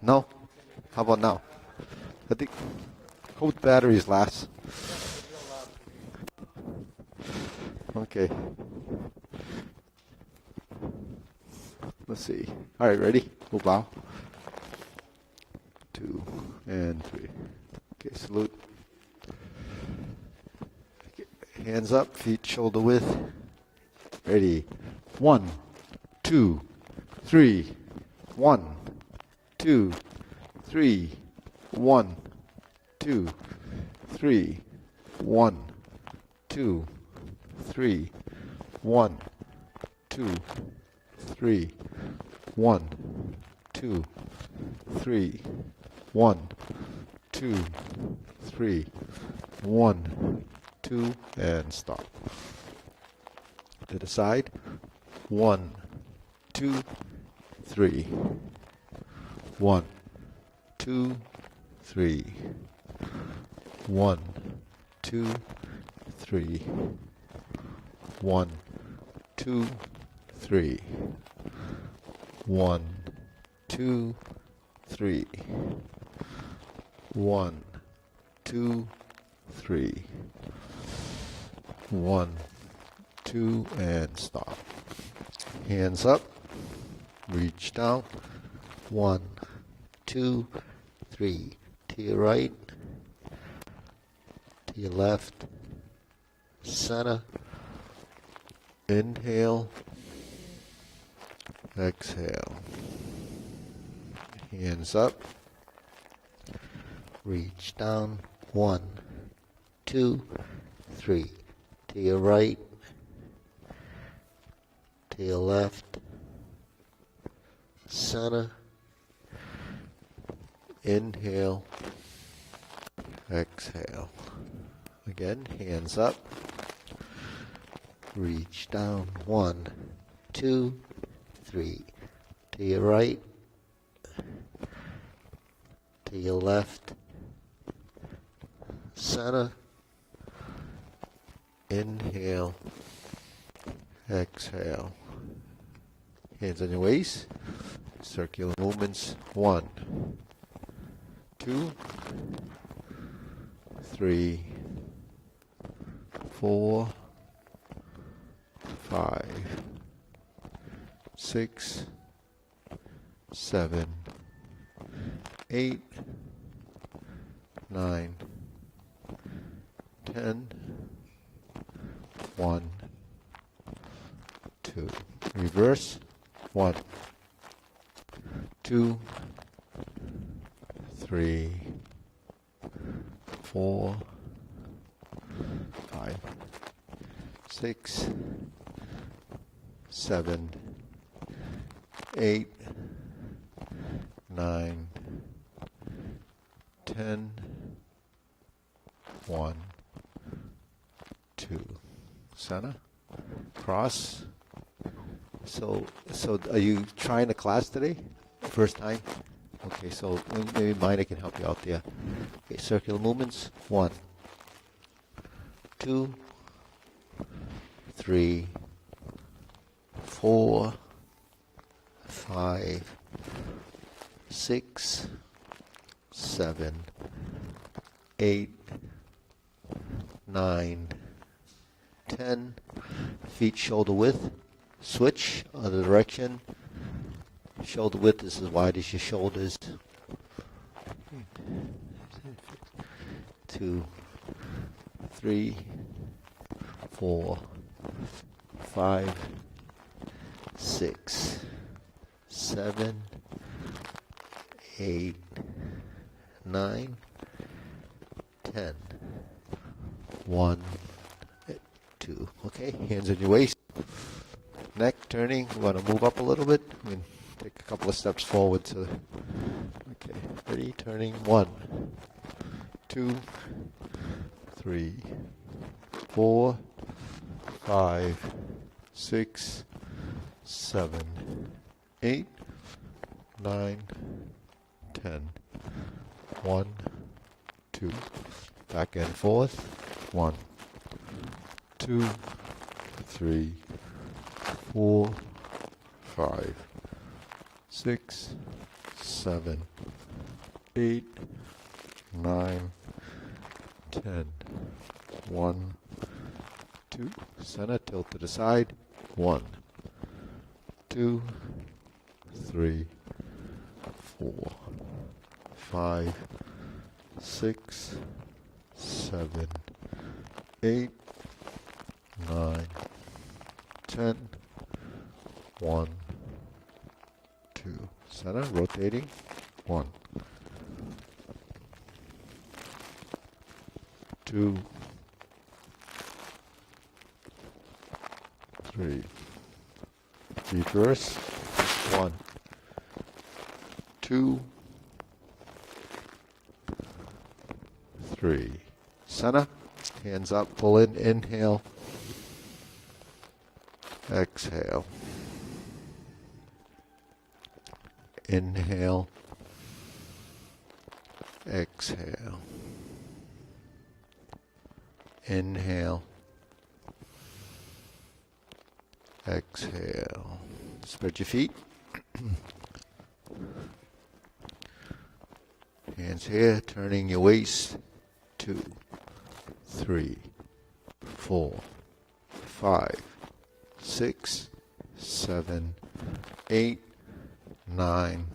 No? How about now? I think, hope the batteries last. Okay. Let's see. All right, ready? We'll bow. 2 and 3. Okay, salute. Hands up, feet shoulder width. Ready. 1, 2, 3. 1, 2, 3. 1, 2, 3. 1, 2, 3. 1, 2, 3. 1, 2, 3. 1, 2, 3. 1, 2, and stop. To the side. 1, 2, 3. 1, 2, 3. 1, 2, 3. 1, 2, 3. 1, 2, 3. 1, 2, 3. 1, 2, and stop. Hands up. Reach down. 1, 2, 3. To your right. To your left. Center. Inhale. Exhale. Hands up. Reach down. 1, 2, 3. To your right. To your left. Center. Inhale. Exhale. Again, hands up. Reach down. 1, 2, 3. To your right. To your left. Center. Inhale. Exhale. Hands on your waist. Circular movements. 1, 2, 3, 4, 5, 6, 7, 8, 9, 10, 1, 2. Reverse. 1, 2, 3, 4, 5, 6, 7, 8, 9, 10, 1, 2. Center. Cross. So are you trying the class today? First time? Okay, so maybe Mina can help you out there. Okay, circular movements. 1, 2, 3, 4, 5, 6, 7, 8, 9, 10. Feet shoulder width. Switch other direction. Shoulder width is as wide as your shoulders. 2, 3, 4, 5, 6, 7, 8, 9, 10. 1, 2. Okay, hands on your waist. Neck turning. We want to move up a little bit. Take a couple of steps forward. Okay, ready? Turning. 1, 2, 3, 4, 5, 6, 7, 8, 9, 10. 1, 2. Back and forth. 1, 2, 3, 4, 5, 6, 7, 8, 9, 10. 1, 2. Center, tilt to the side. 1, 2, 3, 4, 5, 6, 7, 8, 9, 10. 1, 2. Center, rotating. 1, 2, 3. Reverse. 1, 2, 3. Center. Hands up. Pull in. Inhale. Exhale. Inhale. Exhale. Inhale. Exhale. Spread your feet. Hands here, turning your waist. 2, 3, 4, 5, 6, 7, 8, 9,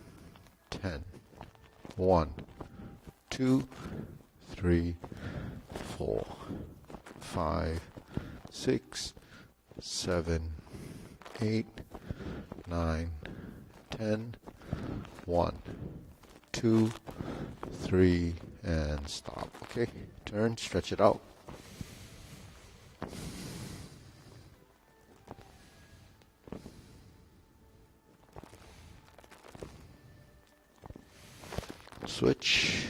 10. 1, 2, 3, 4, 5, 6, 7, 8, 9, 10. 1, 2, 3, and stop. Okay, turn, stretch it out. Switch.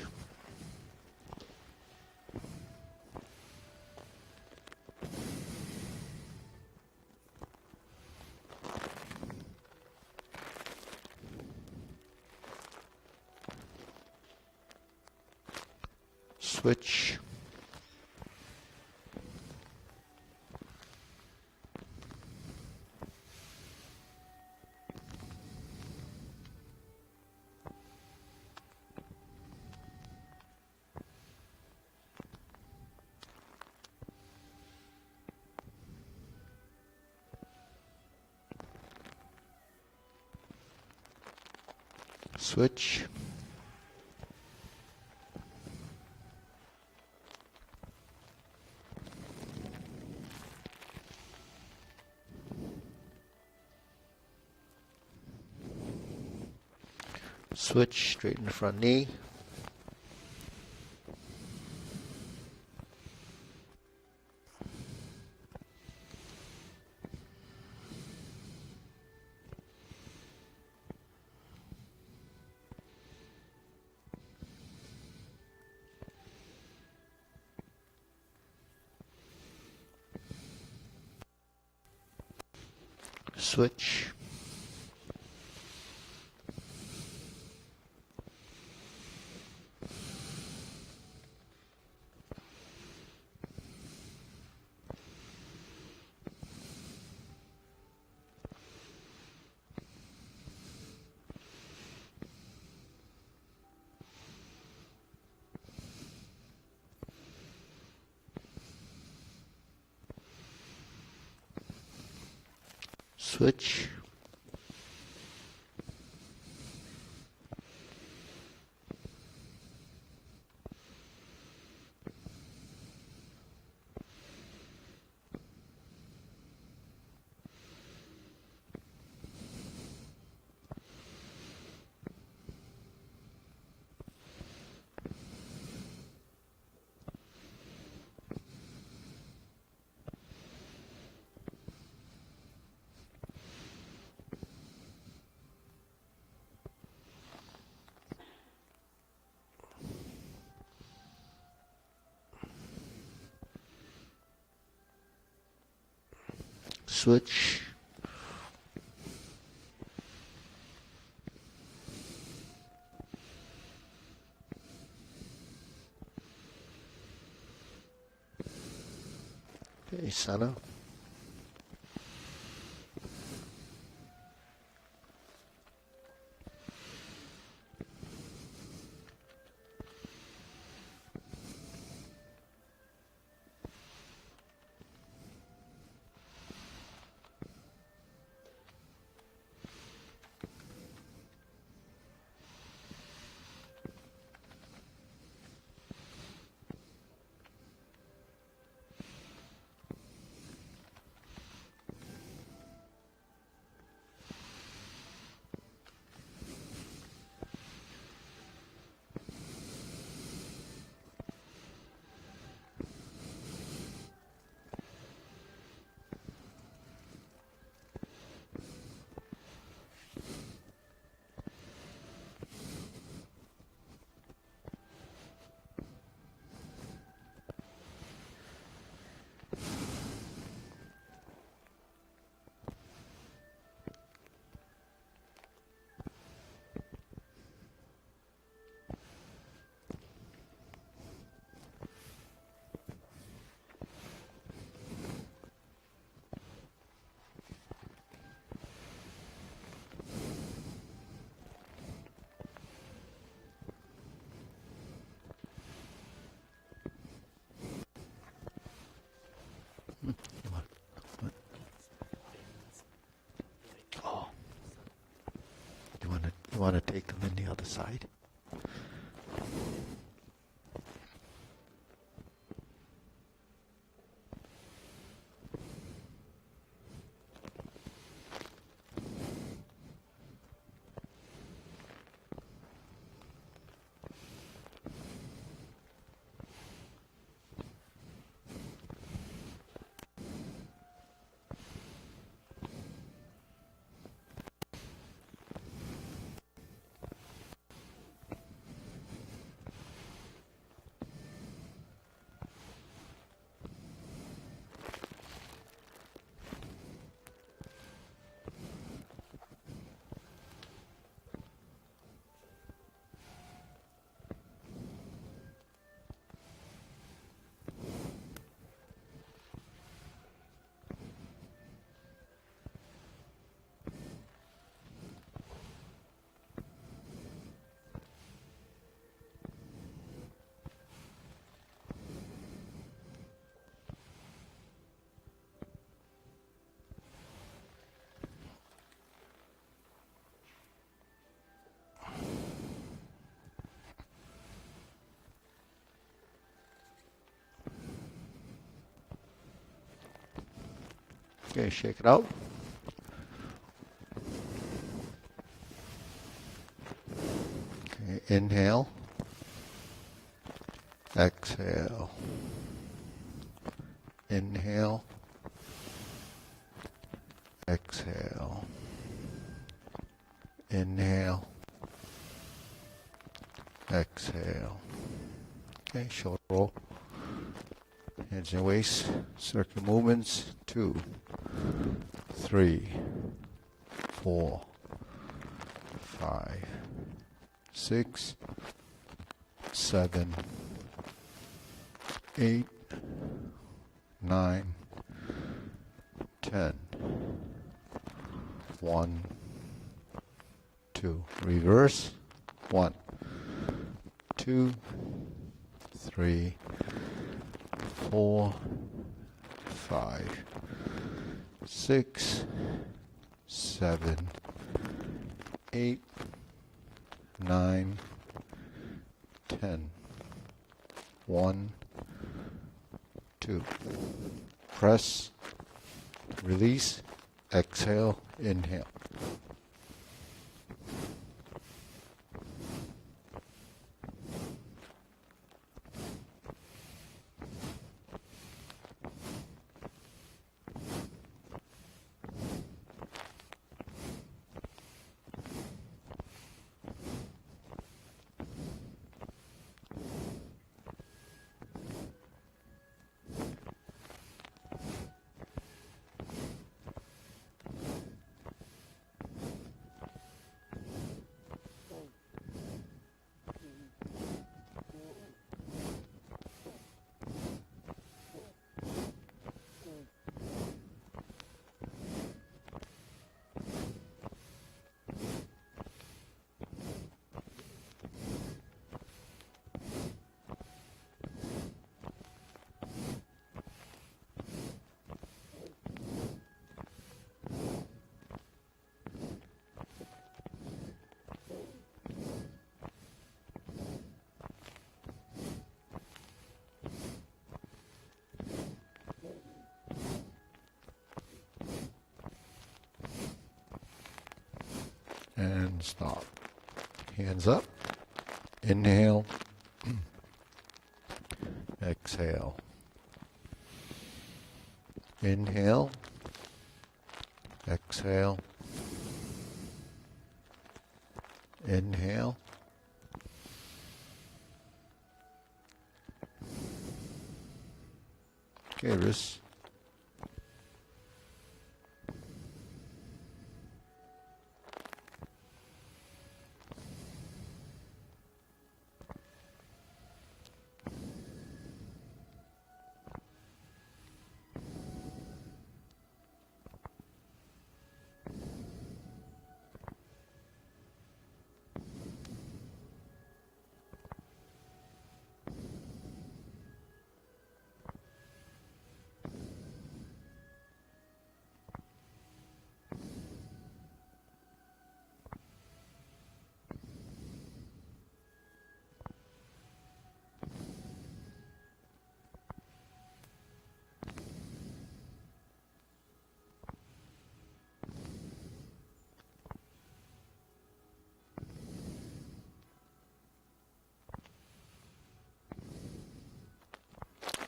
Switch. Switch. Switch, straighten the front knee. Switch. Switch. Switch. Okay, center. Oh, you want to take them in the other side? Okay, shake it out. Okay, inhale. Exhale. Inhale. Exhale. Inhale. Exhale. Okay, shoulder roll. Hands and waist. Circular movements. 2, 3, 4, 5, 6, 7, 8, 9, 10. 1, 2. Reverse. 1, 2, 3, 4, 5, 6, 7, 8, 9, 10. 1, 2. Press, release, exhale, inhale. And stop. Hands up. Inhale. Exhale. Inhale. Exhale. Inhale. Okay, wrists.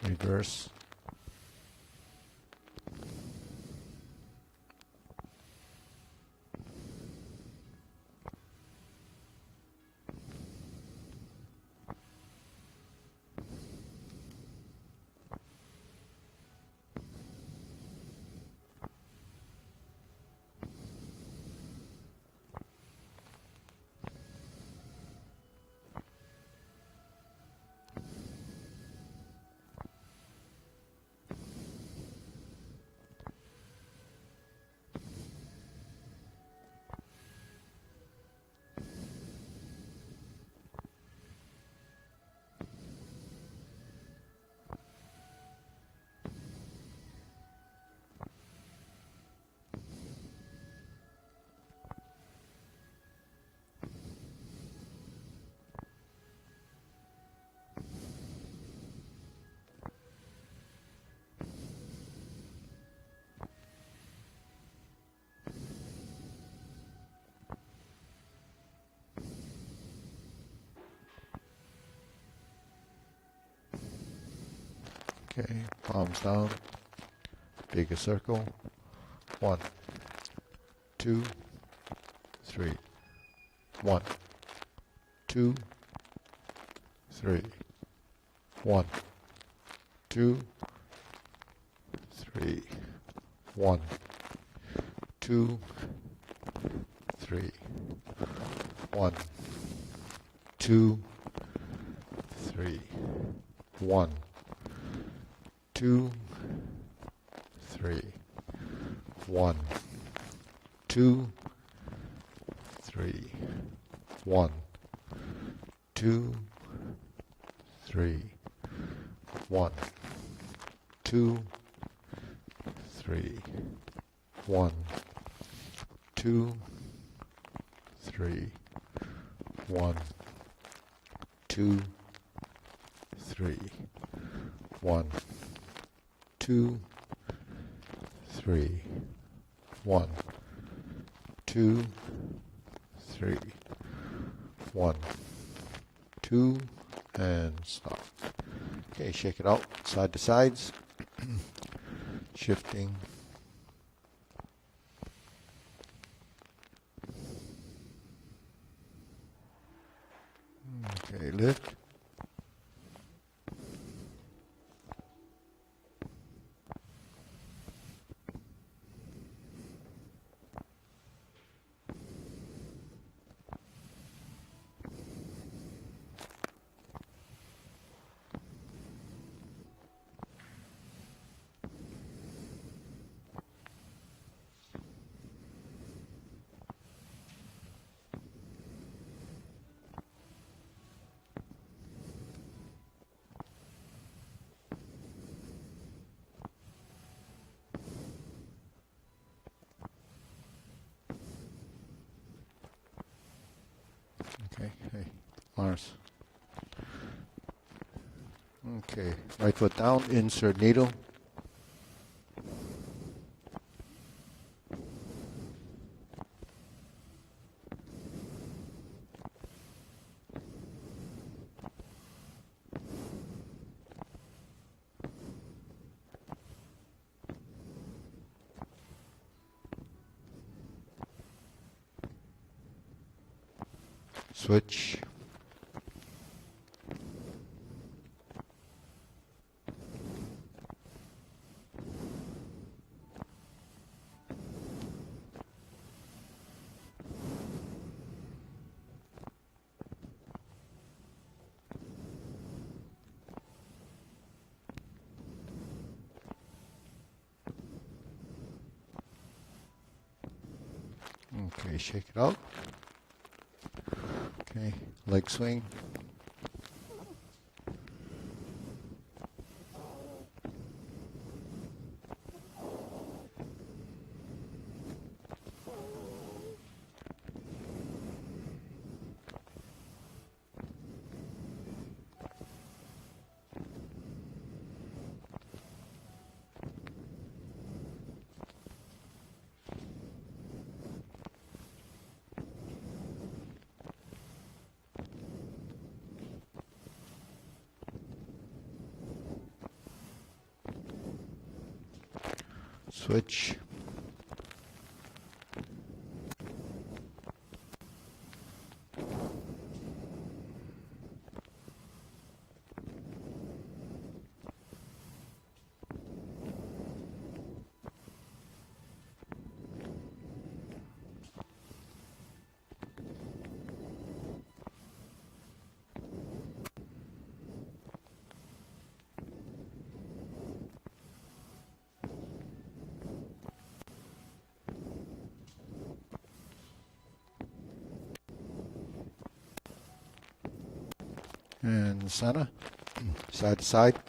reverse, okay, palms down, bigger circle, 1, 2, 3, 1, 2, 3, 1, 2, 3, 1, 2, 3, 1, 2, 3, 1, 2, 3, 1, 2, 3, 1, 2, 3, 1, 2, 3, 1, 2, 3, 1, 2, 3, 1, 2, 3, 1, 2, 3, 1, 2, and stop. Okay, shake it out, side to sides, shifting. Okay, lift. Okay, hey, Mars. Okay, right foot down, insert needle. Switch. Okay, shake it out. Okay, leg swing. Switch. And center, side to side.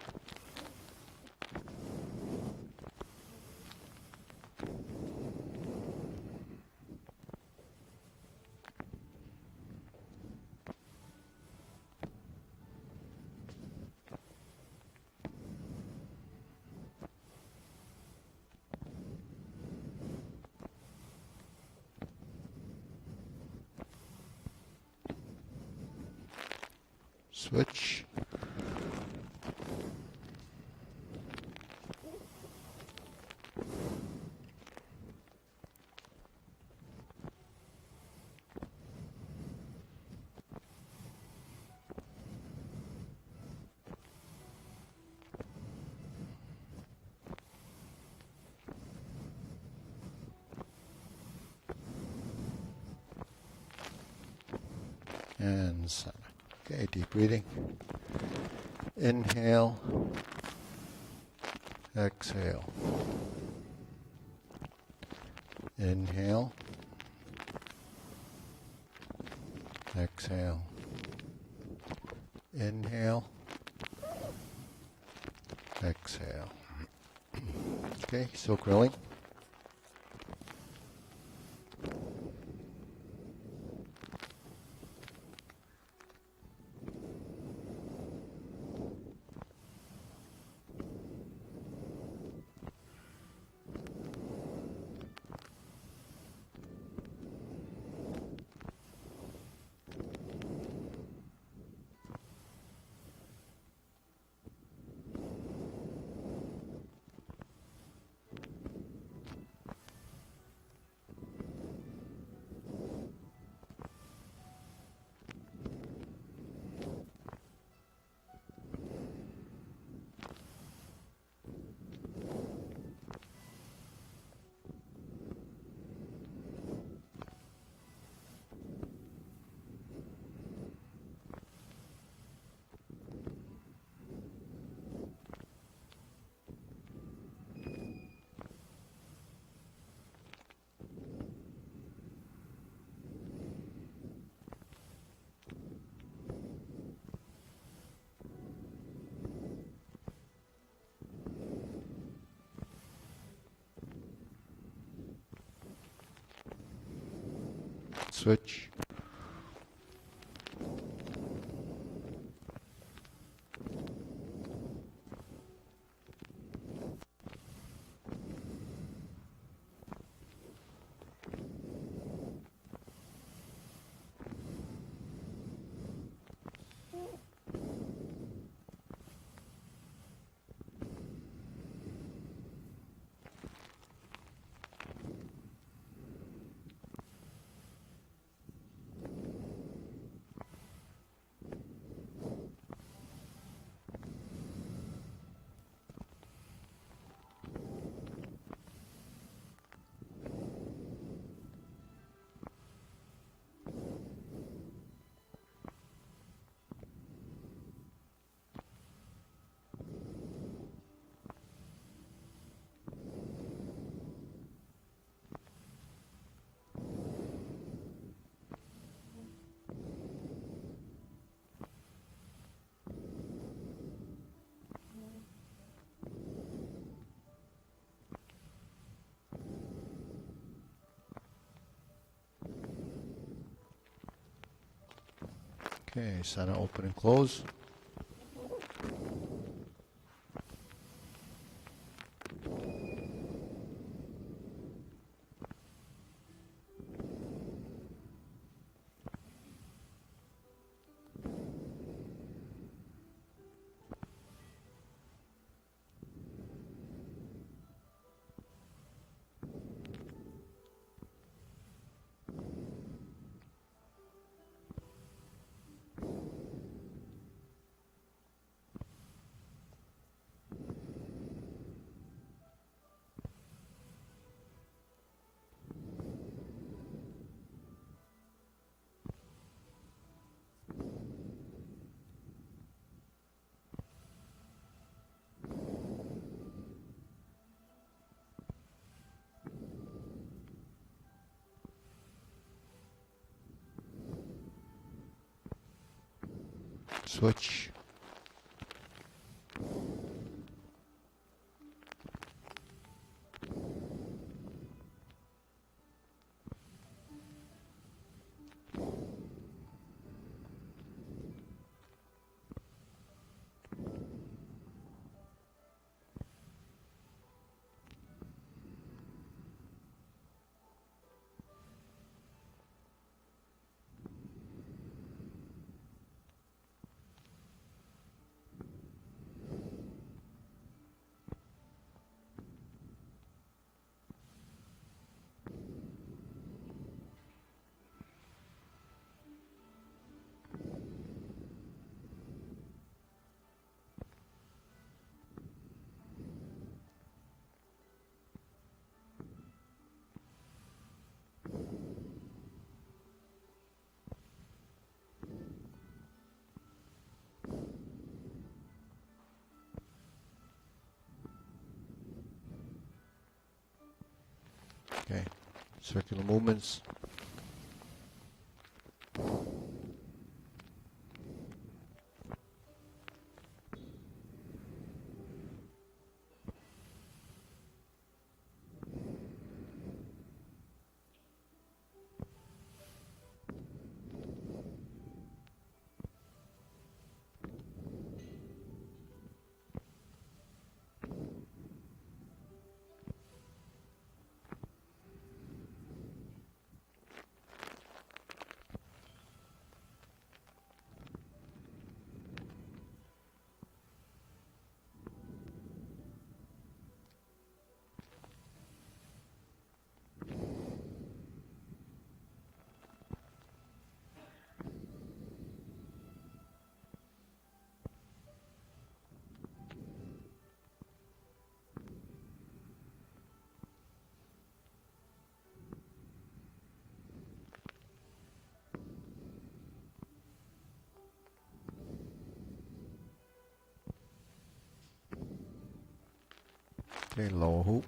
Switch. And center. Okay, deep breathing. Inhale. Exhale. Inhale. Exhale. Inhale. Exhale. Okay, still grilling. Switch. Okay, center open and close. Switch. Okay, circular movements. Okay, lower hoop.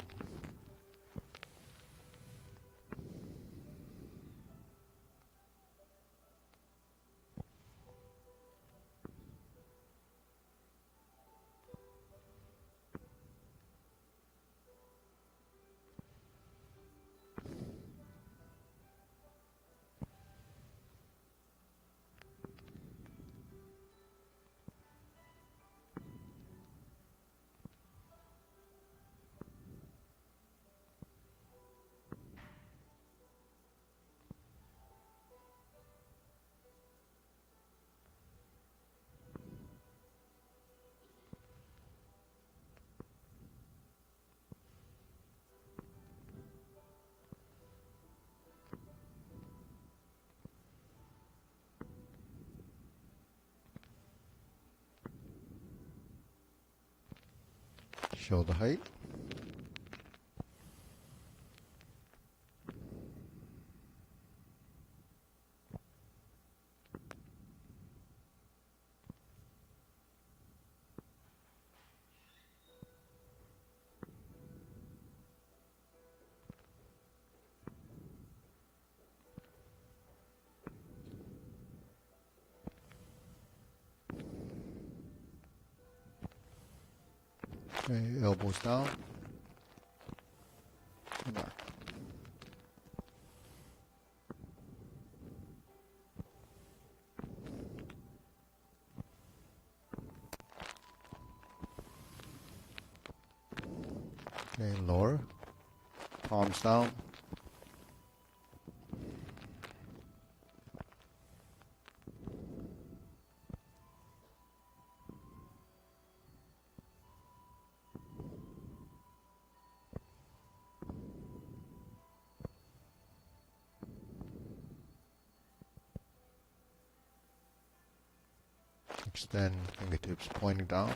Shoulder height. Okay, elbows down. And back. Okay, lower. Palms down. Extend fingertips pointing down.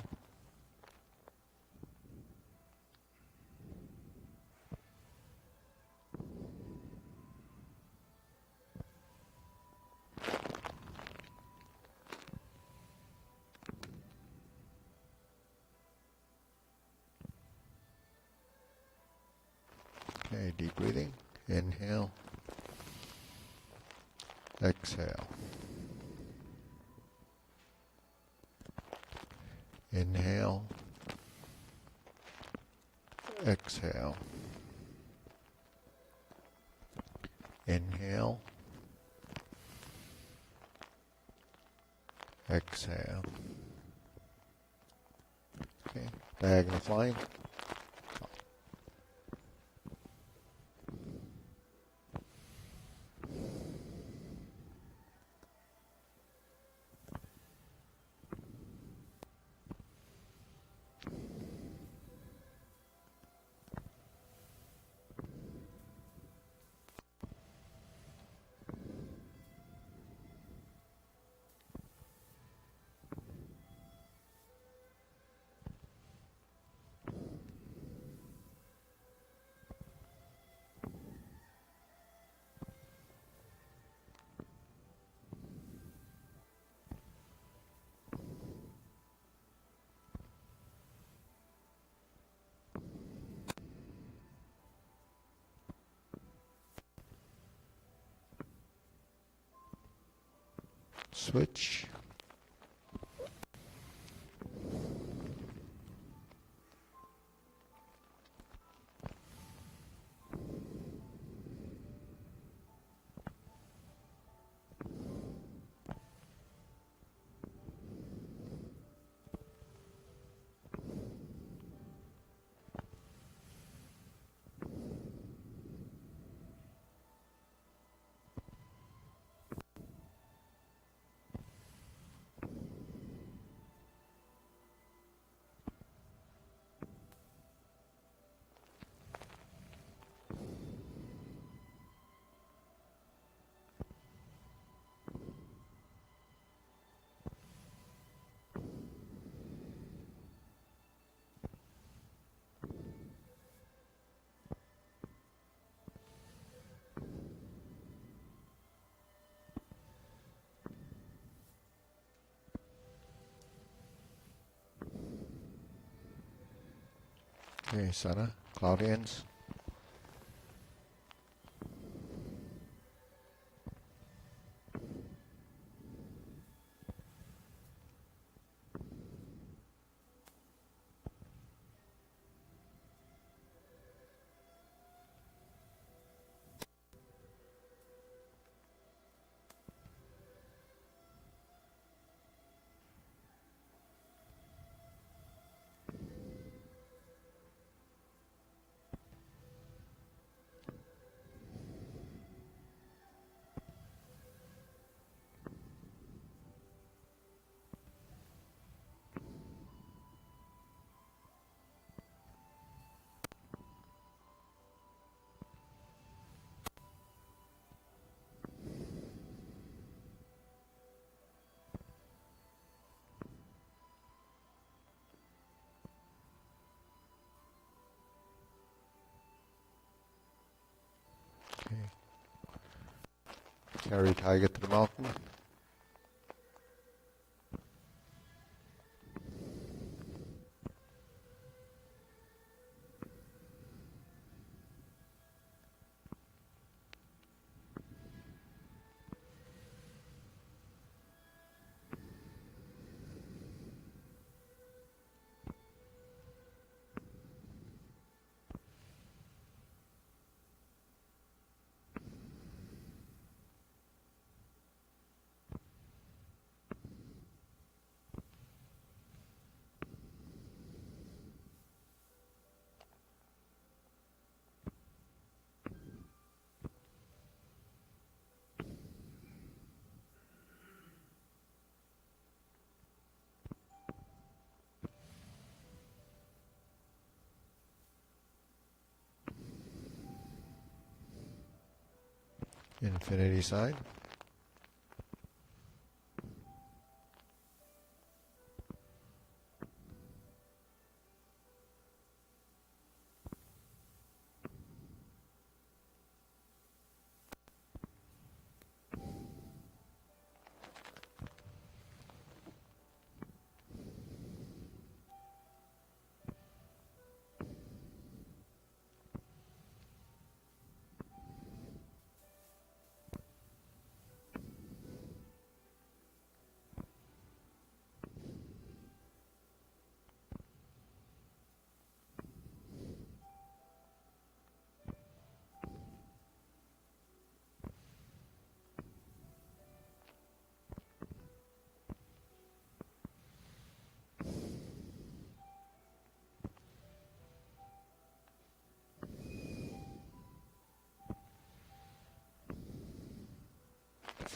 Okay, deep breathing. Inhale. Exhale. Inhale. Exhale. Inhale. Exhale. Okay, diagonal flying. Switch. Okay, Sana, cloud ends. Okay. Carry tiger to the mountain. Infinity sign.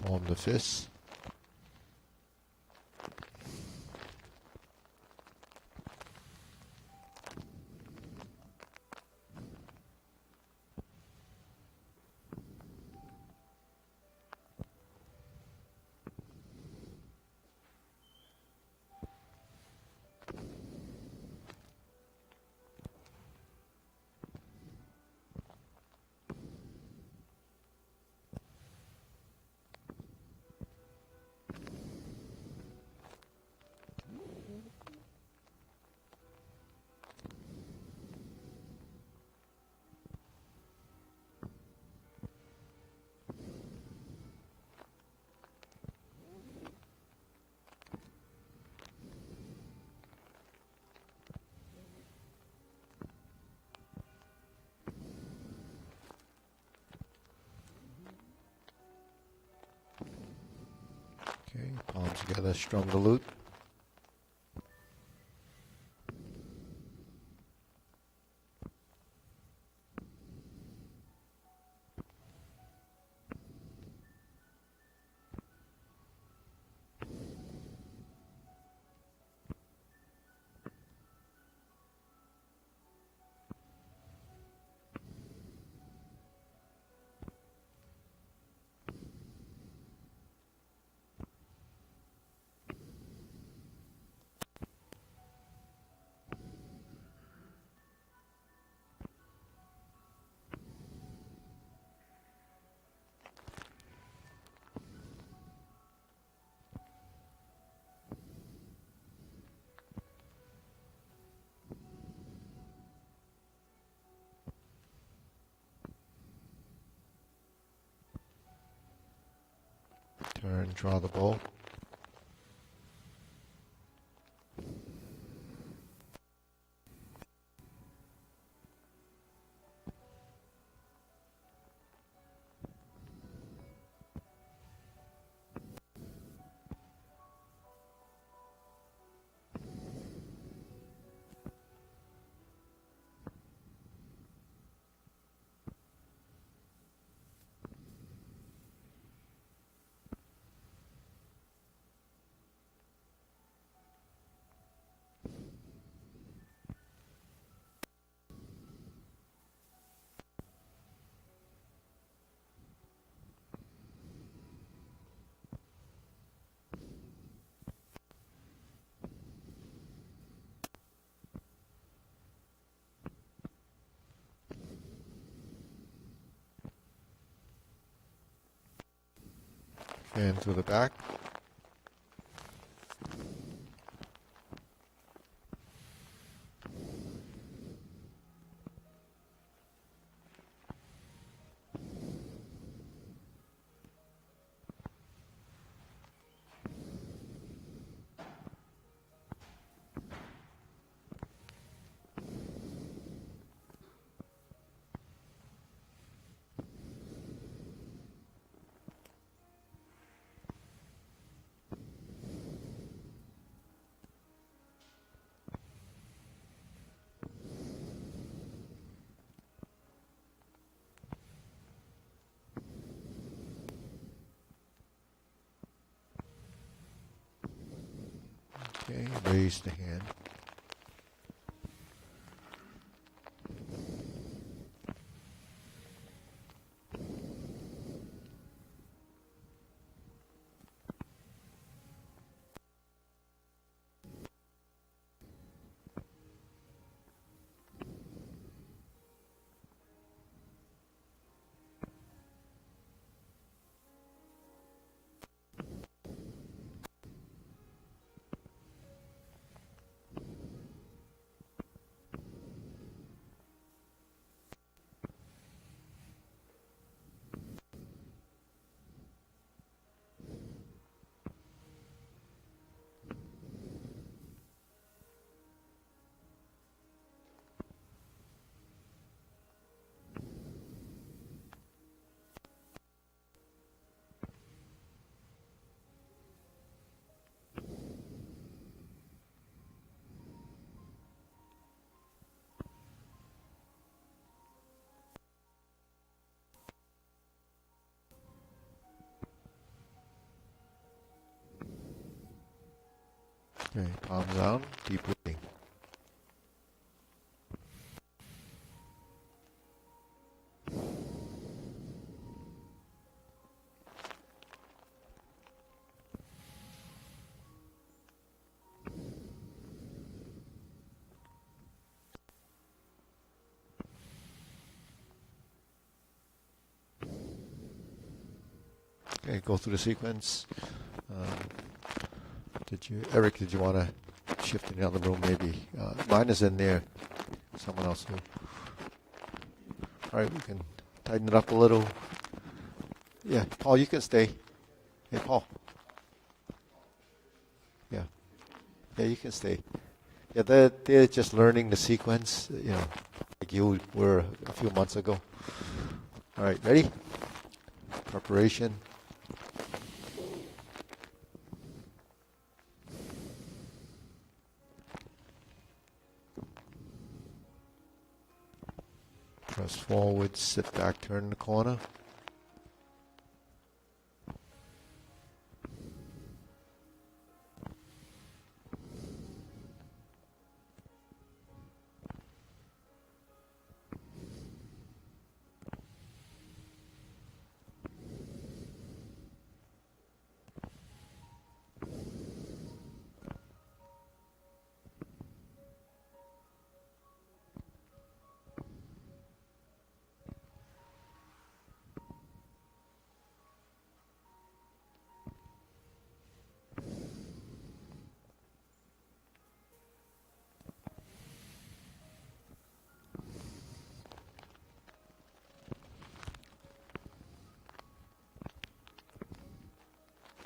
Form the fists. Okay, palms together, strum the lute. Turn, draw the bow. And to the back. Okay, raise the hand. Okay, palms down, deep breathing. Okay, go through the sequence. Eric, did you want to shift in the other room maybe? Mine is in there. Someone else will. All right, we can tighten it up a little. Yeah, Paul, you can stay. Hey, Paul. Yeah. Yeah, you can stay. Yeah, they're just learning the sequence, like you were a few months ago. All right, ready? Preparation. Press forward, sit back, turn the corner.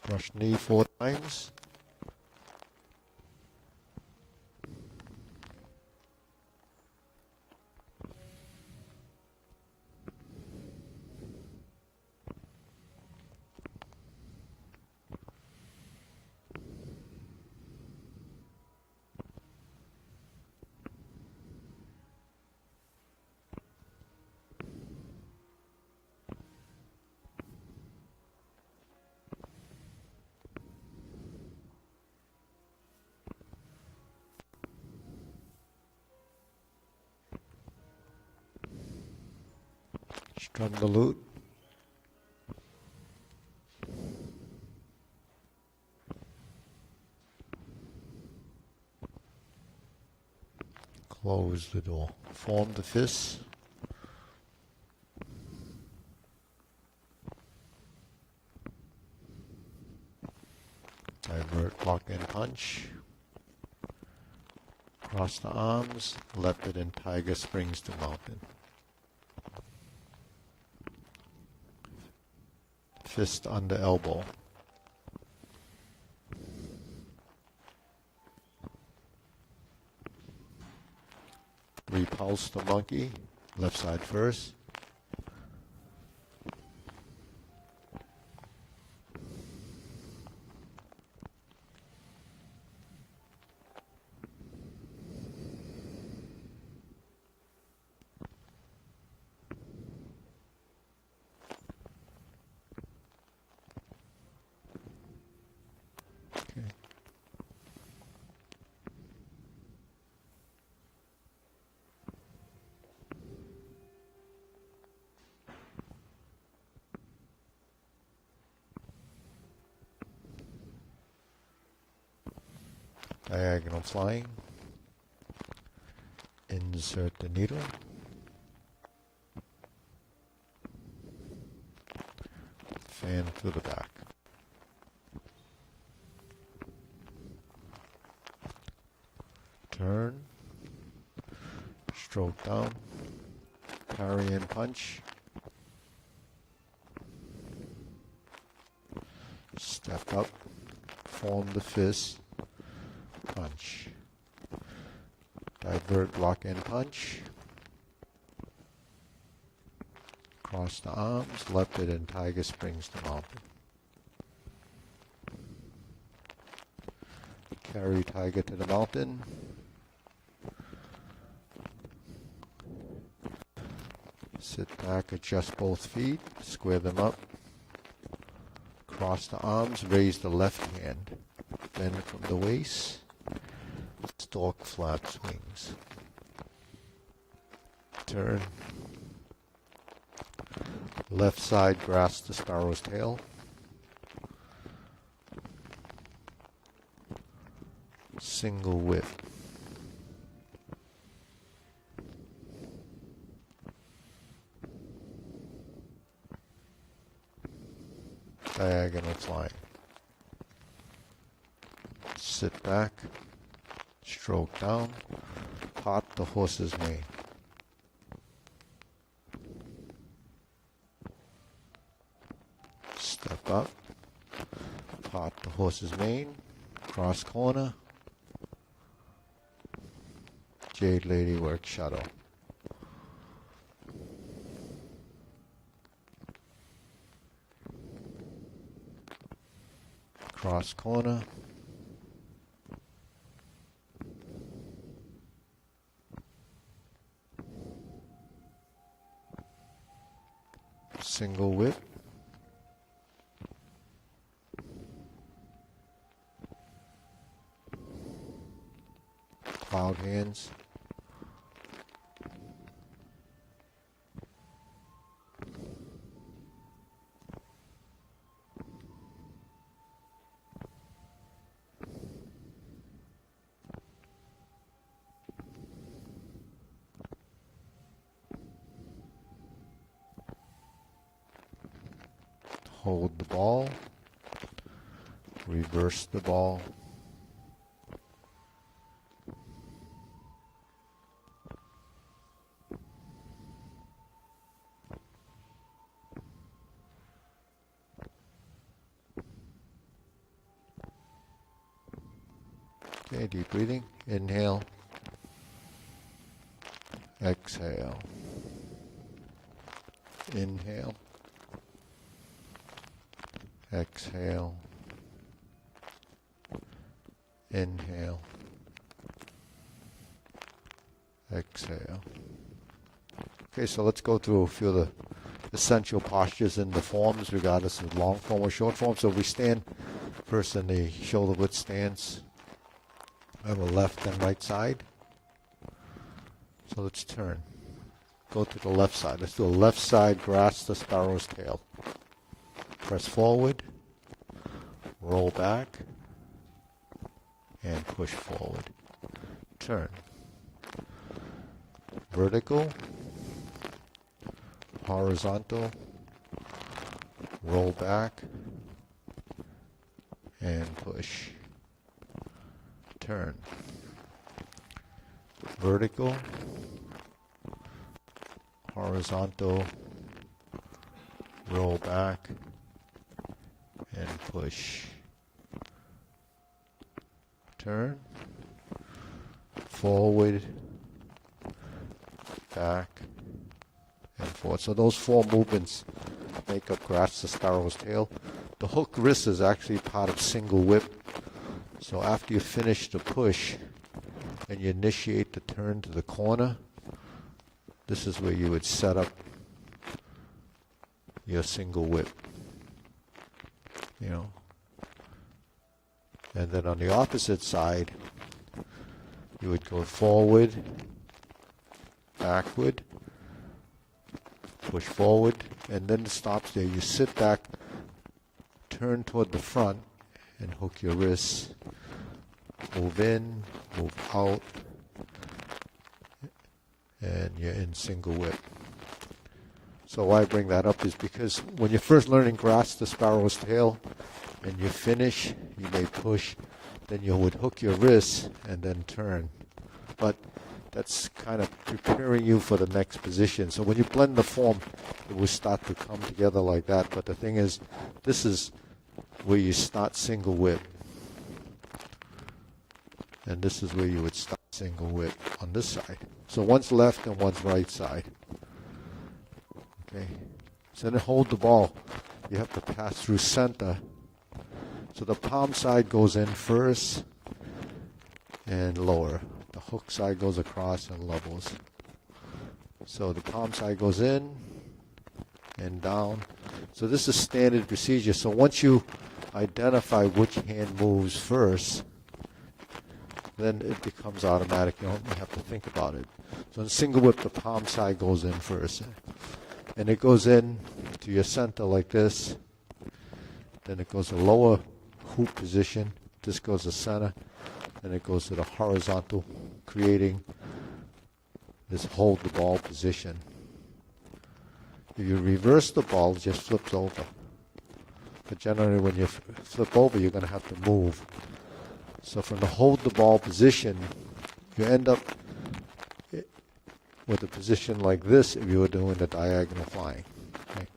Brush knee 4 times. Strum the lute. Close the door. Form the fists. Divert, block, and punch. Cross the arms. Leopard and tiger springs to mountain. Fist under elbow. Repulse the monkey. Left side first. Okay. Diagonal flying. Insert the needle. Fan to the back. Turn. Stroke down. Parry and punch. Step up. Form the fist. Punch. Divert, block, and punch. Cross the arms, leopard and tiger springs to mountain. Carry tiger to the mountain. Sit back, adjust both feet, square them up. Cross the arms, raise the left hand. Bend from the waist. stork flaps wings. Turn. Left side grasps the sparrow's tail. Single whip. Diagonal flying. Sit back, stroke down, part the horse's mane. Step up, part the horse's mane, cross corner, Jade Lady work shuttle. Cross corner. Single whip. Cloud hands. Hold the ball, reverse the ball, okay, deep breathing, inhale, exhale, inhale, exhale, inhale, exhale. Okay, so let's go through a few of the essential postures and the forms, regardless of long form or short form. So we stand first in the shoulder width stance on the left and right side. So let's turn. Go to the left side. Let's do a left side grasp the sparrow's tail. Press forward, roll back, and push forward. Turn. Vertical, horizontal, roll back, and push. Turn. Vertical, horizontal, roll back, and push. Turn. Forward, back, and forward. So those four movements make up grasp the sparrow's tail. The hook wrist is actually part of single whip. So after you finish the push and you initiate the turn to the corner, this is where you would set up your single whip. You know. And then on the opposite side, you would go forward, backward, push forward, and then it stops there. You sit back, turn toward the front, and hook your wrists. Move in, move out, and you're in single whip. So why I bring that up is because when you're first learning grasp the sparrow's tail, and you finish, you may push, then you would hook your wrists and then turn. But that's kind of preparing you for the next position. So when you blend the form, it will start to come together like that. But the thing is, this is where you start single whip. And this is where you would start single whip on this side. So one's left and one's right side. Okay. So then hold the ball. You have to pass through center. So the palm side goes in first and lower. The hook side goes across and levels. So the palm side goes in and down. So this is standard procedure. So once you identify which hand moves first, then it becomes automatic. You don't have to think about it. So in single whip, the palm side goes in first. And it goes in to your center like this. Then it goes to lower hoop position. This goes to center. Then it goes to the horizontal, creating this hold the ball position. If you reverse the ball, it just flips over. But generally when you flip over, you're going to have to move. So from the hold the ball position, you end up with a position like this if you were doing the diagonal flying. Right?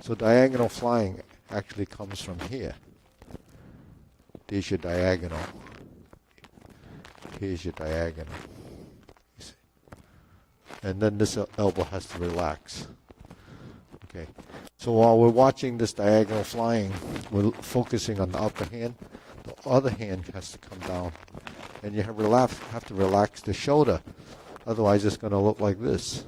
So diagonal flying actually comes from here. There's your diagonal. Here's your diagonal. You see? And then this elbow has to relax. Okay. So while we're watching this diagonal flying, we're focusing on the upper hand. The other hand has to come down. And you have to relax the shoulder. Otherwise, it's going to look like this.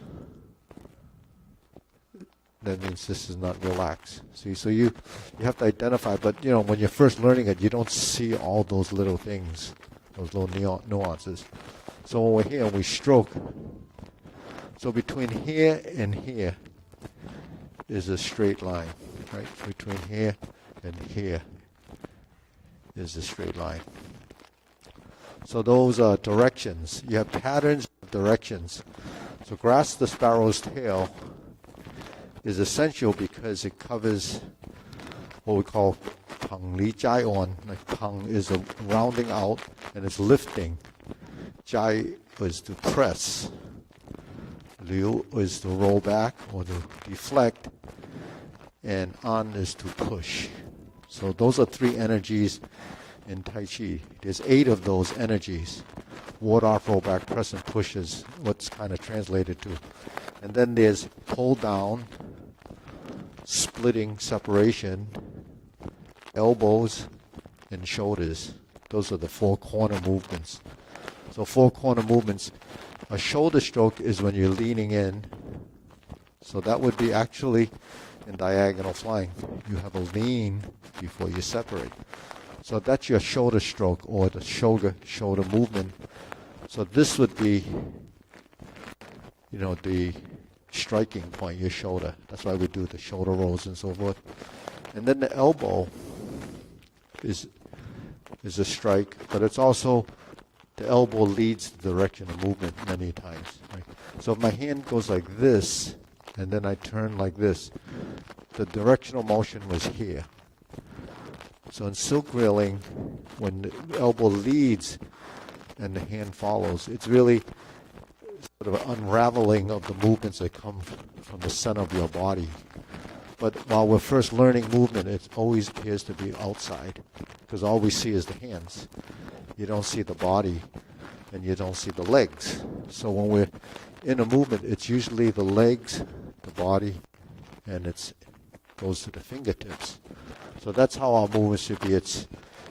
That means this is not relaxed. See, so you have to identify. But, when you're first learning it, you don't see all those little things, those little nuances. So when we're here, we stroke. So between here and here is a straight line, right? Between here and here is a straight line. So those are directions. You have patterns of directions. So grasp the sparrow's tail is essential because it covers what we call pang li jai on. Like pang is a rounding out and it's lifting. Jai is to press. Liu is to roll back or to deflect. And an is to push. So those are three energies in Tai Chi. There's 8 of those energies. Ward off, roll back, press, and push is what's kind of translated to. And then there's pull down, splitting, separation, elbows, and shoulders. Those are the 4 corner movements. So 4 corner movements. A shoulder stroke is when you're leaning in. So that would be actually in diagonal flying. You have a lean before you separate. So that's your shoulder stroke or the shoulder movement. So this would be, the striking point, your shoulder. That's why we do the shoulder rolls and so forth. And then the elbow is a strike, but it's also the elbow leads the direction of movement many times. Right? So if my hand goes like this, and then I turn like this, the directional motion was here. So in silk railing, when the elbow leads and the hand follows, it's really sort of an unraveling of the movements that come from the center of your body. But while we're first learning movement, it always appears to be outside, because all we see is the hands. You don't see the body, and you don't see the legs. So when we're in a movement, it's usually the legs, the body, and it goes to the fingertips. So that's how our movements should be. It's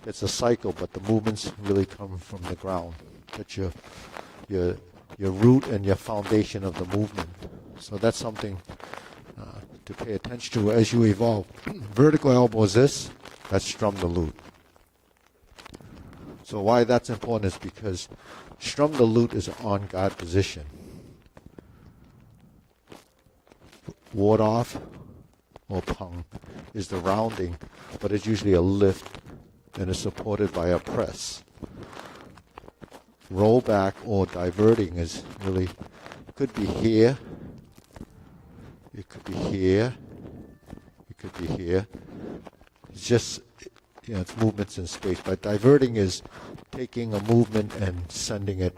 a cycle, but the movements really come from the ground. That's your root and your foundation of the movement. So that's something to pay attention to as you evolve. Vertical elbow is this. That's strum the lute. So why that's important is because strum the lute is an on-guard position. Ward off or pung is the rounding, but it's usually a lift and is supported by a press. Roll back or diverting is really, could be here, it could be here, it could be here. It's just, it's movements in space. But diverting is taking a movement and sending it,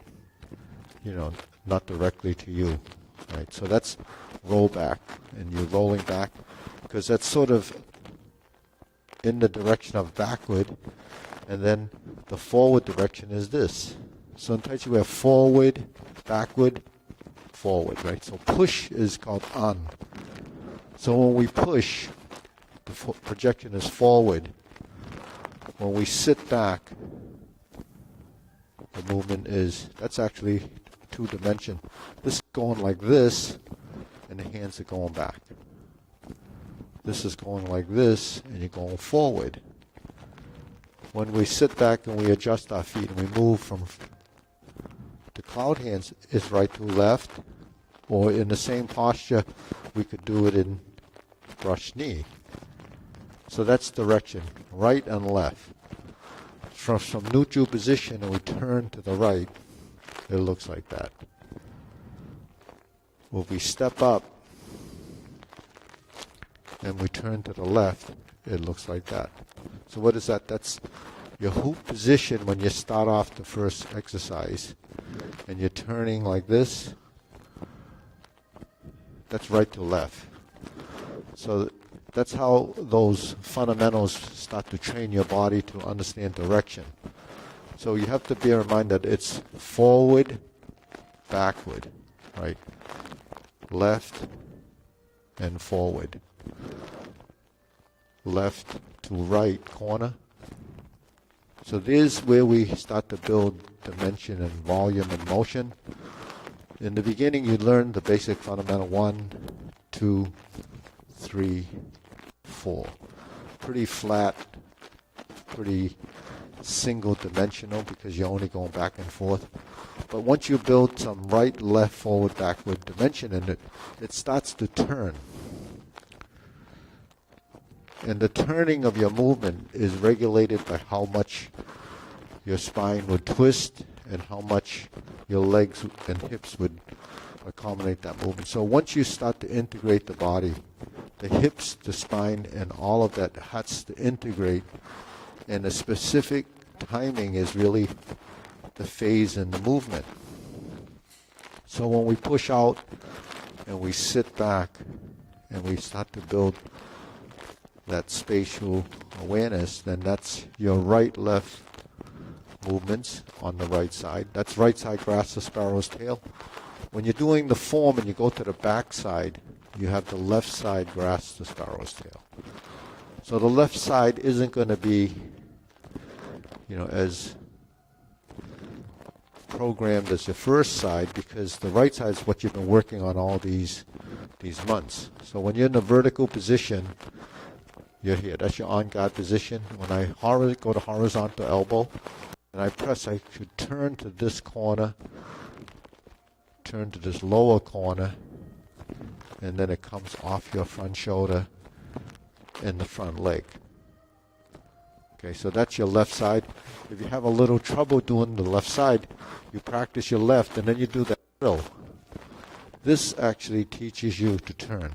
not directly to you, right? So that's roll back, and you're rolling back, because that's sort of in the direction of backward, and then the forward direction is this. So in Tai Chi we have forward, backward, forward, right? So push is called an. So when we push, the projection is forward. When we sit back, the movement is, that's actually 2 dimension. This is going like this, and the hands are going back. This is going like this, and you're going forward. when we sit back and we adjust our feet and we move from the cloud hands is right to left, or in the same posture, we could do it in brush knee. So that's direction, right and left. From some neutral position and we turn to the right, it looks like that. When we step up and we turn to the left, it looks like that. So what is that? That's your hoop position when you start off the first exercise. And you're turning like this. That's right to left. So that's how those fundamentals start to train your body to understand direction. So you have to bear in mind that it's forward, backward, right? Left and forward. Left to right corner. So this is where we start to build dimension and volume and motion. In the beginning, you learn the basic fundamental 1, 2, 3, 4. Pretty flat, pretty single dimensional because you're only going back and forth. But once you build some right, left, forward, backward dimension in it, it starts to turn. And the turning of your movement is regulated by how much your spine would twist and how much your legs and hips would accommodate that movement. So once you start to integrate the body, the hips, the spine, and all of that has to integrate, and the specific timing is really the phase in the movement. So when we push out and we sit back and we start to build that spatial awareness, then that's your right, left movements on the right side. That's right side grasp the sparrow's tail. When you're doing the form and you go to the back side, you have the left side grasp the sparrow's tail. So the left side isn't going to be, as programmed as the first side, because the right side is what you've been working on all these months. So when you're in a vertical position, you're here. That's your on-guard position. When I go to horizontal elbow and I press, I should turn to this corner, turn to this lower corner, and then it comes off your front shoulder and the front leg. Okay, so that's your left side. If you have a little trouble doing the left side, you practice your left and then you do the middle. This actually teaches you to turn.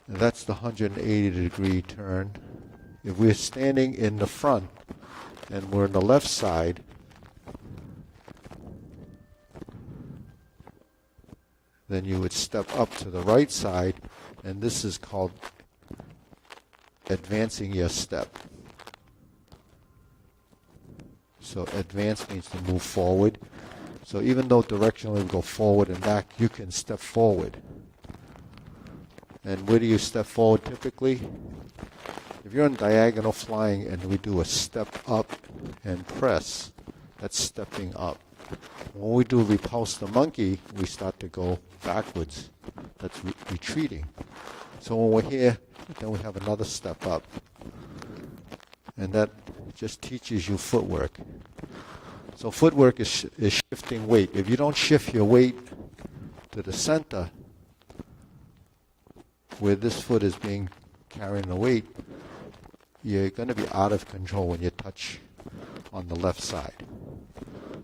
And that's the 180-degree turn. If we're standing in the front and we're on the left side, then you would step up to the right side, and this is called advancing your step. So advance means to move forward. So even though directionally we go forward and back, you can step forward. And where do you step forward typically? If you're in diagonal flying and we do a step up and press, that's stepping up. When we do repulse the monkey, we start to go backwards. That's retreating. So when we're here, then we have another step up. And that just teaches you footwork. So footwork is shifting weight. If you don't shift your weight to the center, where this foot is being carrying the weight, you're going to be out of control when you touch on the left side.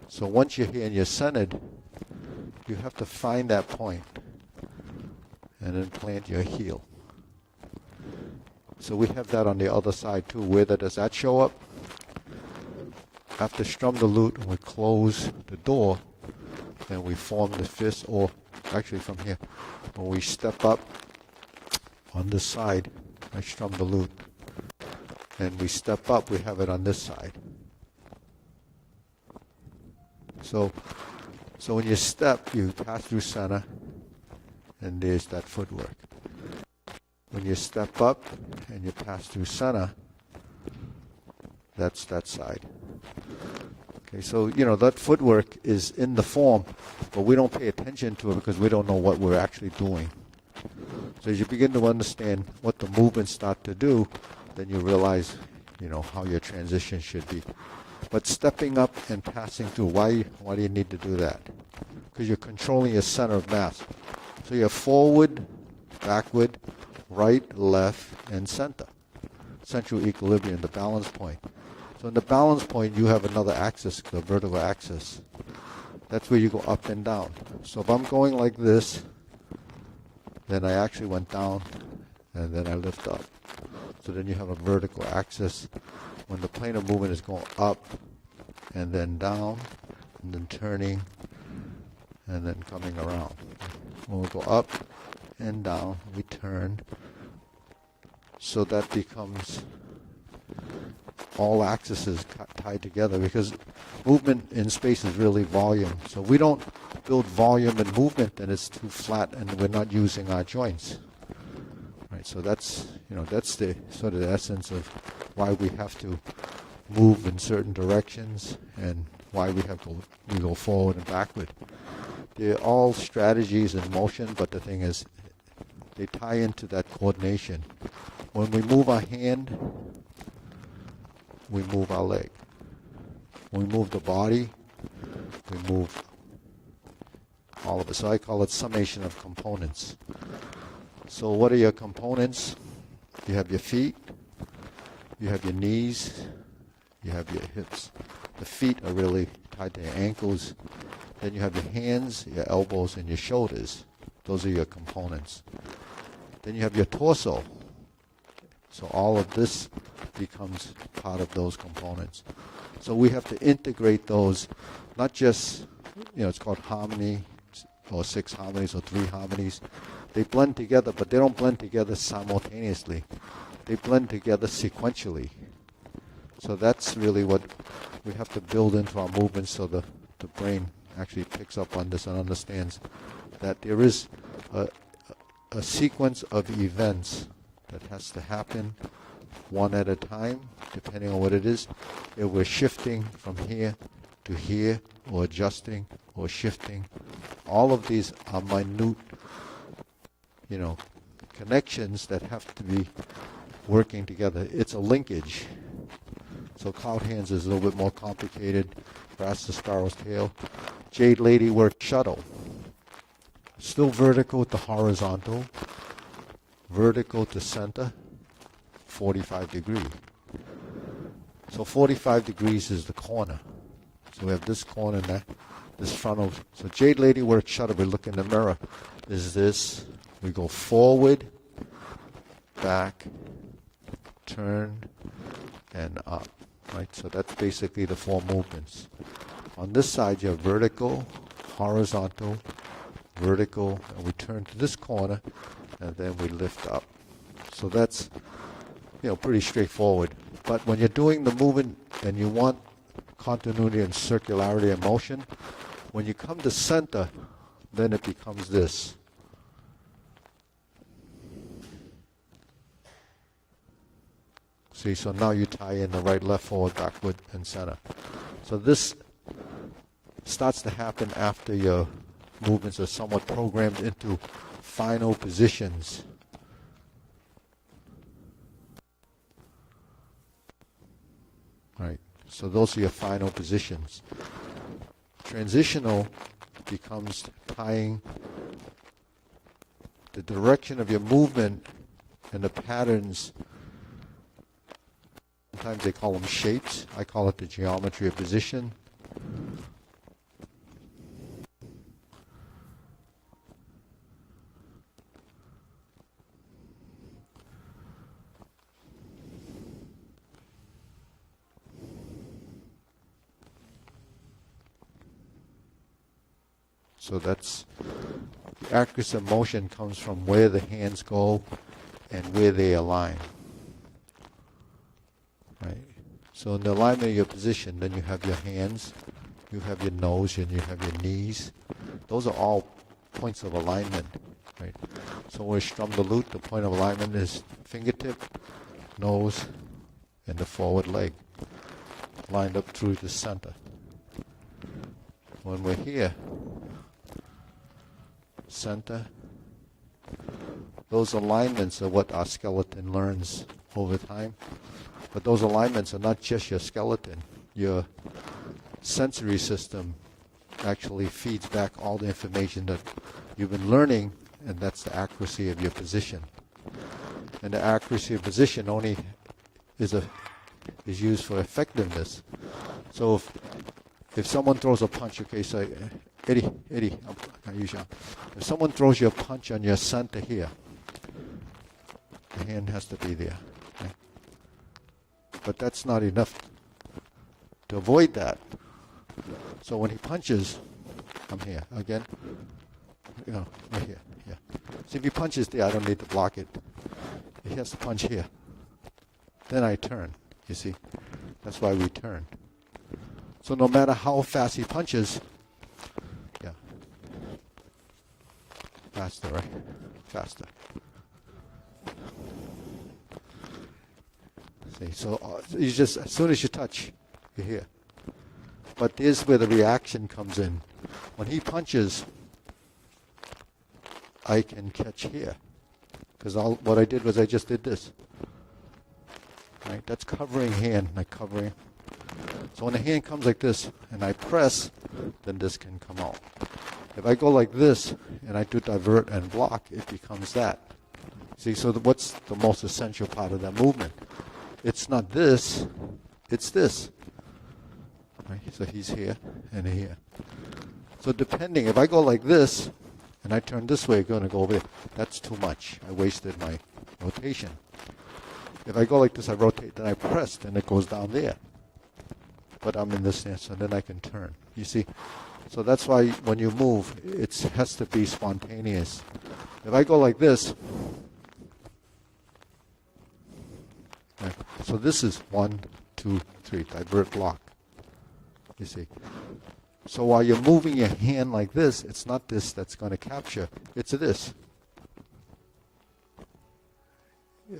So once you're here and you're centered, you have to find that point and then plant your heel. So we have that on the other side too. Where does that show up? After strum the lute, we close the door, then we form the fist, or actually from here, when we step up on this side, I strum the lute, and we step up, we have it on this side. So when you step, you pass through center, and there's that footwork. When you step up and you pass through center, that's that side. Okay, so that footwork is in the form, but we don't pay attention to it because we don't know what we're actually doing. So as you begin to understand what the movements start to do, then you realize, how your transition should be. But stepping up and passing through, why do you need to do that? Because you're controlling your center of mass. So you have forward, backward, right, left, and center. Central equilibrium, the balance point. So in the balance point, you have another axis, the vertical axis. That's where you go up and down. So if I'm going like this, then I actually went down, and then I lift up. So then you have a vertical axis when the plane of movement is going up, and then down, and then turning, and then coming around. When we go up and down, we turn. So that becomes all axes tied together, because movement in space is really volume. So we don't build volume and movement, then it's too flat and we're not using our joints. Right, so that's the sort of the essence of why we have to move in certain directions and why we go forward and backward. They're all strategies in motion, but the thing is, they tie into that coordination. When we move our hand, we move our leg. When we move the body, we move all of it. So I call it summation of components. So what are your components? You have your feet, you have your knees, you have your hips. The feet are really tied to your ankles. Then you have your hands, your elbows, and your shoulders. Those are your components. Then you have your torso. So all of this becomes part of those components. So we have to integrate those, not just, it's called harmony, or 6 harmonies, or 3 harmonies. They blend together, but they don't blend together simultaneously. They blend together sequentially. So that's really what we have to build into our movements, so the brain actually picks up on this and understands that there is a sequence of events that has to happen one at a time, depending on what it is. If we're shifting from here to here, or adjusting, or shifting, all of these are minute, connections that have to be working together. It's a linkage. So cloud hands is a little bit more complicated. Grass the sparrow's tail. Jade lady work shuttle. Still vertical to horizontal. Vertical to center. 45 degrees. So 45 degrees is the corner. So we have this corner and this frontal. So jade lady work shuttle. We look in the mirror. Is this? We go forward, back, turn, and up. Right? So that's basically the 4 movements. On this side, you have vertical, horizontal, vertical, and we turn to this corner, and then we lift up. So that's, pretty straightforward. But when you're doing the movement and you want continuity and circularity and motion, when you come to center, then it becomes this. See, so now you tie in the right, left, forward, backward, and center. So this starts to happen after your movements are somewhat programmed into final positions. Right. So those are your final positions. Transitional becomes tying the direction of your movement and the patterns. Sometimes they call them shapes. I call it the geometry of position. So that's the accuracy of motion comes from where the hands go and where they align. Right. So in the alignment of your position, then you have your hands, you have your nose, and you have your knees. Those are all points of alignment. Right. So when we strum the lute, the point of alignment is fingertip, nose, and the forward leg, lined up through the center. When we're here, center, those alignments are what our skeleton learns over time. But those alignments are not just your skeleton. Your sensory system actually feeds back all the information that you've been learning, and that's the accuracy of your position. And the accuracy of position only is used for effectiveness. So if someone throws a punch, okay, so Eddie, if someone throws you a punch on your center here, the hand has to be there. Okay? But that's not enough to avoid that. So when he punches, I'm here again. Right here. Yeah. So if he punches there, I don't need to block it. He has to punch here. Then I turn. You see, that's why we turn. So no matter how fast he punches, yeah, faster, right? Faster. See, so you just as soon as you touch, you're here. But this is where the reaction comes in. When he punches, I can catch here, because what I did was I just did this. Right? That's covering hand, like covering. So when the hand comes like this and I press, then this can come out. If I go like this and I do divert and block, it becomes that. See, so what's the most essential part of that movement? It's not this, it's this. Right? So he's here and here. So depending, if I go like this and I turn this way, I'm going to go over there. That's too much. I wasted my rotation. If I go like this, I rotate, then I press, then it goes down there. But I'm in this stance, and then I can turn. You see? So that's why when you move, it has to be spontaneous. If I go like this, right, so this is 1, 2, 3, divert, block. You see? So while you're moving your hand like this, it's not this that's going to capture. It's this.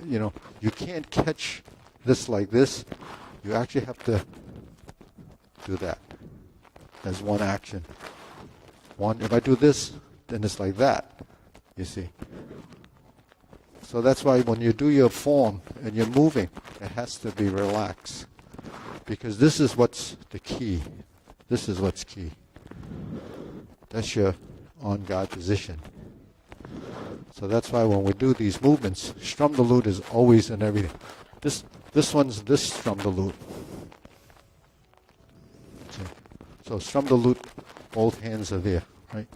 You know, you can't catch this like this. You actually have to do that as one action. One, if I do this, then it's like that. You see? So that's why when you do your form and you're moving, it has to be relaxed. Because this is what's the key. This is what's key. That's your on-guard position. So that's why when we do these movements, strum the lute is always in everything. This one's this strum the lute. So strum the lute, both hands are there, right?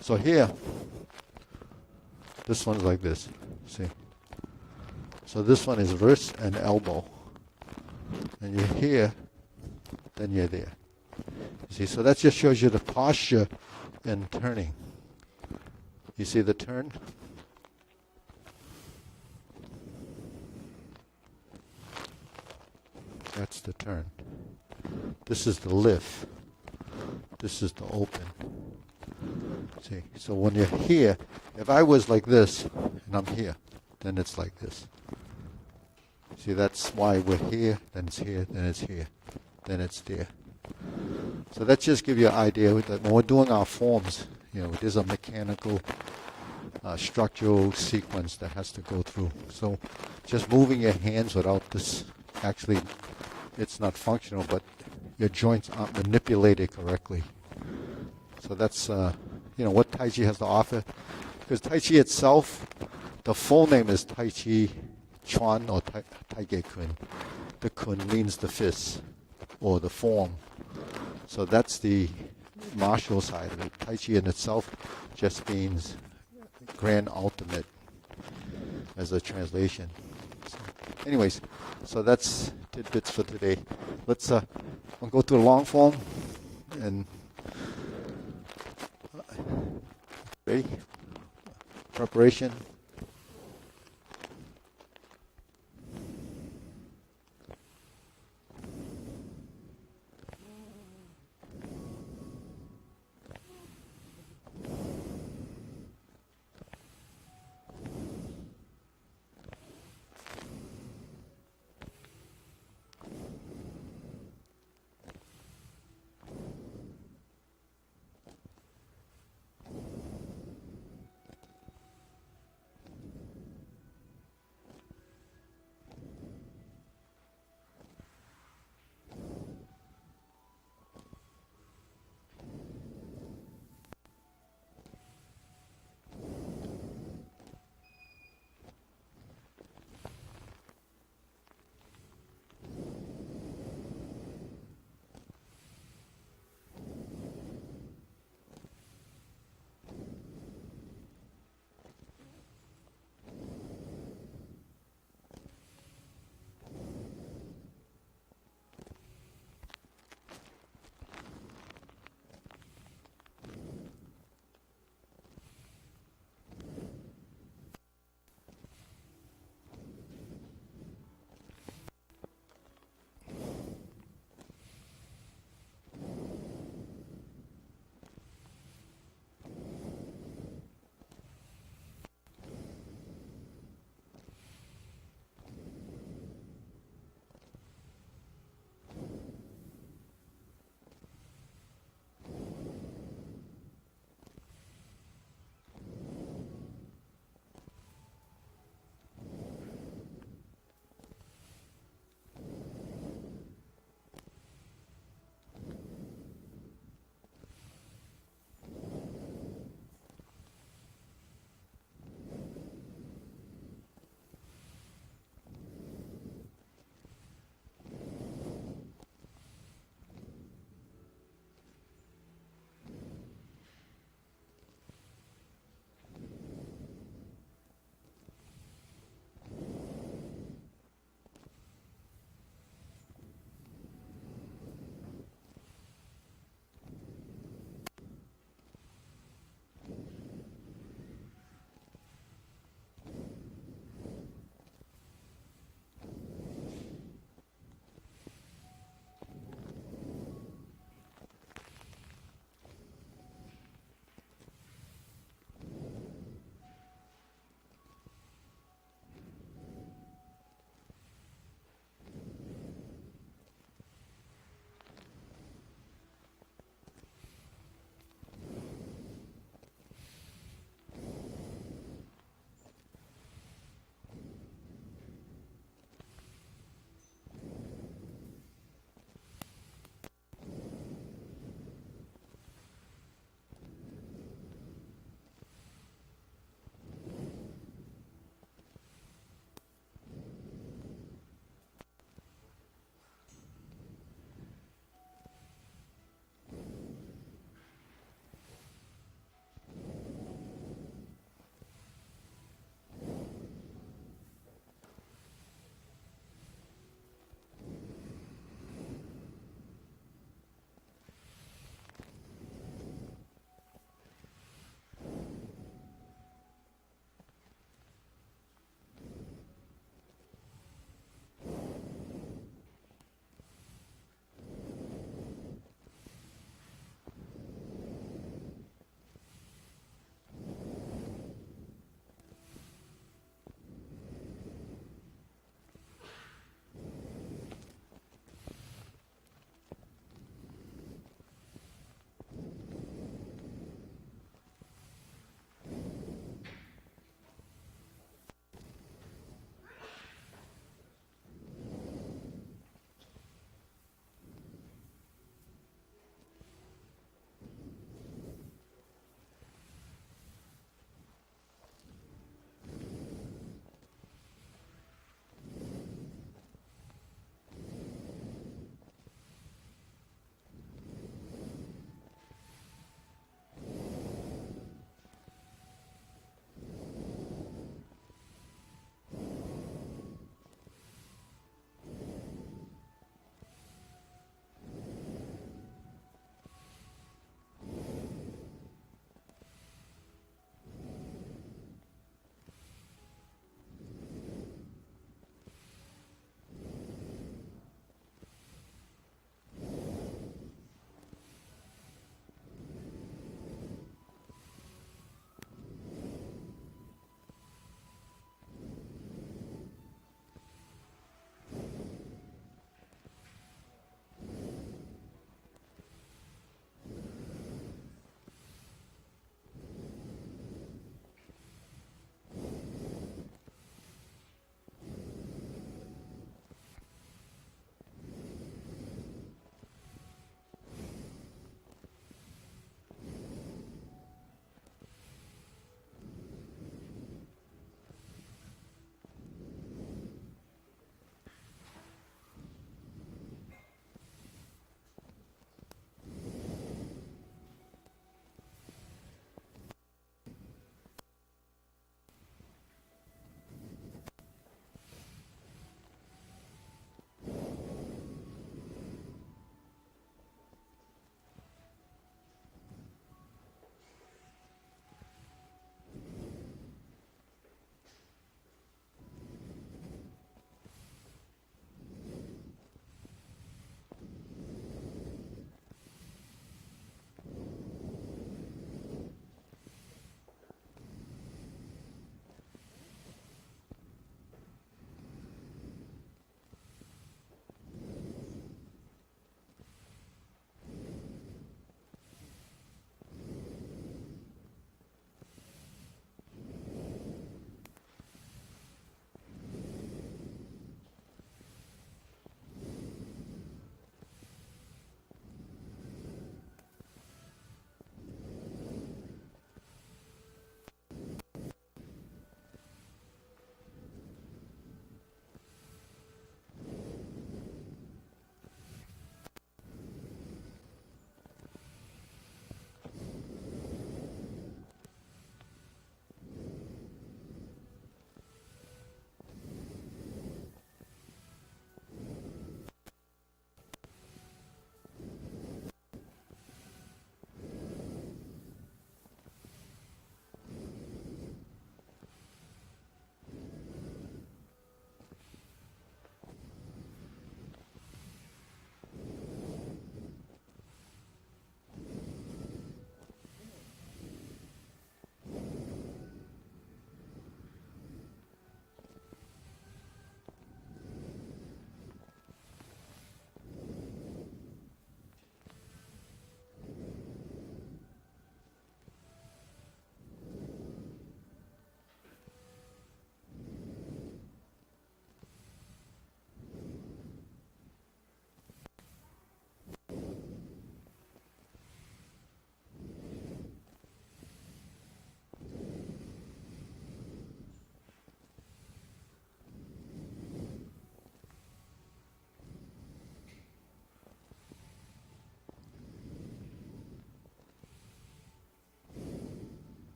So here, this one's like this, see? So this one is wrist and elbow. And you're here, then you're there. You see, so that just shows you the posture and turning. You see the turn? That's the turn. This is the lift. This is the open. See, so when you're here, if I was like this, and I'm here, then it's like this. See, that's why we're here, then it's here, then it's here, then it's there. So that just gives you an idea that when we're doing our forms, you know, there's a mechanical, structural sequence that has to go through. So just moving your hands without this, actually, it's not functional, but your joints aren't manipulated correctly. So that's, what Tai Chi has to offer. Because Tai Chi itself, the full name is Tai Chi Chuan or Tai Ge Kun. The kun means the fist or the form. So that's the martial side of it. Tai Chi in itself just means grand ultimate as a translation. So anyways, so that's tidbits for today. Let's we'll go through the long form and ready? Preparation.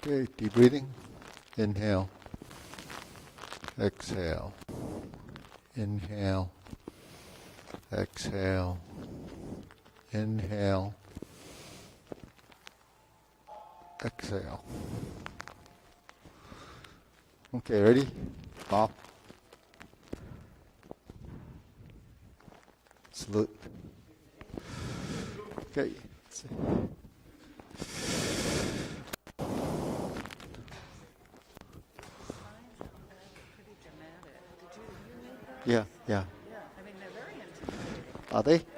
Okay, deep breathing. Inhale. Exhale. Inhale. Exhale. Inhale. Exhale. Okay, ready? Off. Salute. Okay. Yeah, yeah. Yeah, I mean, they're very intimidating. Are they?